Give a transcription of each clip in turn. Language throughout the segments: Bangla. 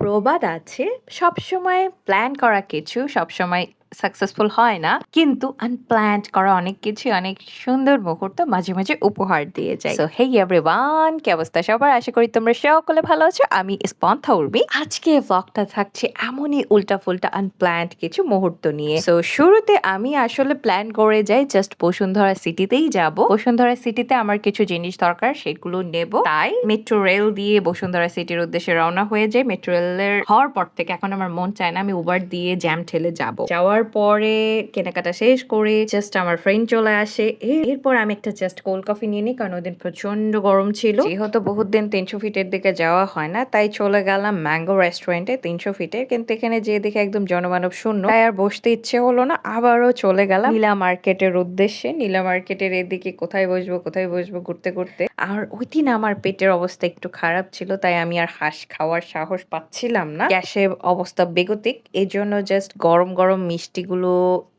প্রবাদ আছে, সবসময় প্ল্যান করা কিছু সবসময় সাকসেসফুল হয় না, কিন্তু আনপ্ল্যান্ড করা অনেক কিছু অনেক সুন্দর মুহূর্ত মাঝে মাঝে উপহার দিয়ে যায়। সো হেই এভরিওয়ান, কি অবস্থা সবার? আশা করি তোমরা সকলে ভালো আছো। আমি স্পন্থা উর্মি। আজকে ব্লগটা থাকছে এমনই উল্টা ফুল্টা আনপ্ল্যান্ড কিছু মুহূর্ত নিয়ে। সো শুরুতে আমি আসলে প্ল্যান করে যাই জাস্ট বসুন্ধরা সিটিতেই যাব। বসুন্ধরা সিটিতে আমার কিছু জিনিস দরকার, সেগুলো নেব। তাই মেট্রো রেল দিয়ে বসুন্ধরা সিটির উদ্দেশ্যে রওনা হয়ে যায়। মেট্রো রেলের হওয়ার পর থেকে এখন আমার মন চায় না আমি উবার দিয়ে জ্যাম ঠেলে যাব। যাওয়ার পরে কেনাকাটা শেষ করে জাস্ট আমার ফ্রেন্ড চলে আসে। এরপর আমি একটা জাস্ট কোল্ড কফি নিয়ে নিই, কারণ ওদিন প্রচন্ড গরম ছিল। যেহেতু বহুত দিন 300 ফিটের দিকে যাওয়া হয় না, তাই চলে গেলাম ম্যাঙ্গো রেস্টুরেন্টে 300 ফিটের। কিন্তু এখানে যেয়ে দেখে একদম জনমানব শূন্য, তাই আর বসতে ইচ্ছে হলো না। আবারও চলে গেলাম নীলা মার্কেটের উদ্দেশ্যে। নীলা মার্কেটের এদিকে কোথায় বসবো ঘুরতে ঘুরতে। আর ওই দিন আমার পেটের অবস্থা একটু খারাপ ছিল, তাই আমি আর হাঁস খাওয়ার সাহস পাচ্ছিলাম না। গ্যাসের অবস্থা বেগতিক, এই জন্য জাস্ট গরম গরম মিষ্টিগুলো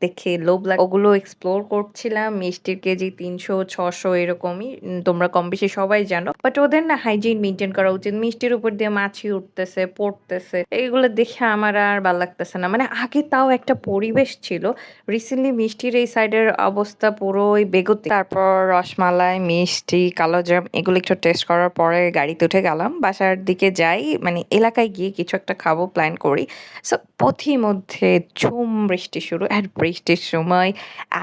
দেখে লোভ লাগে, ওগুলো এক্সপ্লোর করছিলাম। মিষ্টির কেজি 300-600 এরকমই, তোমরা কম বেশি সবাই জানো। বাট ওদের না হাইজিন মেনটেন করা উচিত। মিষ্টির উপর দিয়ে মাছি উঠতেছে, পড়তেছে, এইগুলো দেখে আমার আর ভালো লাগতেছে না। মানে আগে তাও একটা পরিবেশ ছিল, রিসেন্টলি মিষ্টির এই সাইডের অবস্থা পুরোই বেগতিক। তারপর রসমালাই, মিষ্টি, কালোজাম এগুলো একটু টেস্ট করার পরে গাড়িতে উঠে গেলাম। বাসার দিকে যাই, মানে এলাকায় গিয়ে কিছু একটা খাবো প্ল্যান করি। সো পথির মধ্যে ঝুম বৃষ্টি শুরু। আর বৃষ্টির সময়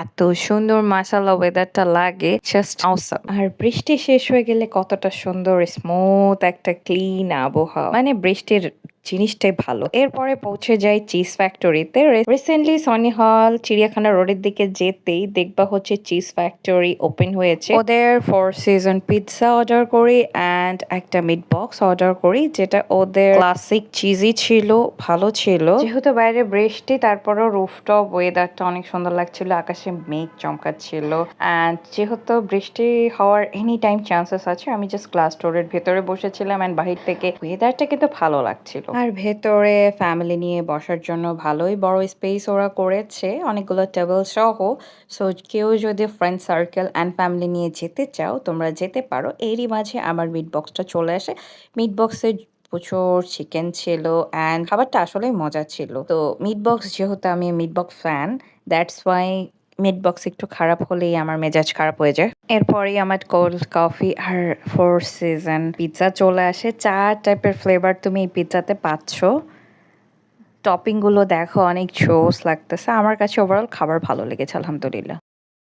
এত সুন্দর মাশাআল্লাহ ওয়েদারটা লাগে, জাস্ট অসাম। আর বৃষ্টি শেষ হয়ে গেলে কতটা সুন্দর স্মুথ একটা ক্লিন আবহাওয়া, মানে বৃষ্টির জিনিসটাই ভালো। এরপরে পৌঁছে যাই চিজ ফ্যাক্টরিতে। রিসেন্টলি সনি হল চিড়িয়াখানা রোডের দিকে যেতেই দেখবা হচ্ছে চিজ ফ্যাক্টরি ওপেন হয়েছে। ওদের 4 সিজন পিৎজা অর্ডার করি অ্যান্ড একটা মিট বক্স অর্ডার করি, যেটা ওদের ক্লাসিক চিজি ছিল, ভালো ছিল। যেহেতু বাইরে বৃষ্টি, তারপরও রুফটপ ওয়েদারটা অনেক সুন্দর লাগছিল, আকাশে মেঘ চমকাচ্ছিল। অ্যান্ড যেহেতু বৃষ্টি হওয়ার এনি টাইম চান্সেস আছে, আমি জাস্ট ক্লাস স্টোরের ভেতরে বসেছিলাম অ্যান্ড বাহির থেকে ওয়েদারটা কিন্তু ভালো লাগছিল। আর ভেতরে ফ্যামিলি নিয়ে বসার জন্য ভালোই বড় স্পেস ওরা করেছে, অনেকগুলো টেবিল সহ। সো কেউ যদি ফ্রেন্ড সার্কেল অ্যান্ড ফ্যামিলি নিয়ে যেতে চাও তোমরা যেতে পারো। এরই মাঝে আমার মিট বক্সটা চলে আসে। মিট বক্সে প্রচুর চিকেন ছিল অ্যান্ড খাবারটা আসলেই মজা ছিল। তো মিট বক্স, যেহেতু আমি meat box fan, that's why meat box একটু খারাপ হলেই আমার মেজাজ খারাপ হয়ে যায়। এরপরেই আমার কোল্ড কফি আর 4 সিজন পিৎজা চলে আসে। 4 টাইপের ফ্লেভার তুমি এই পিৎজাতে পাচ্ছ। টপিংগুলো দেখো, অনেক জোস লাগতেছে। আমার কাছে ওভারঅল খাবার ভালো লেগেছে আলহামদুলিল্লাহ।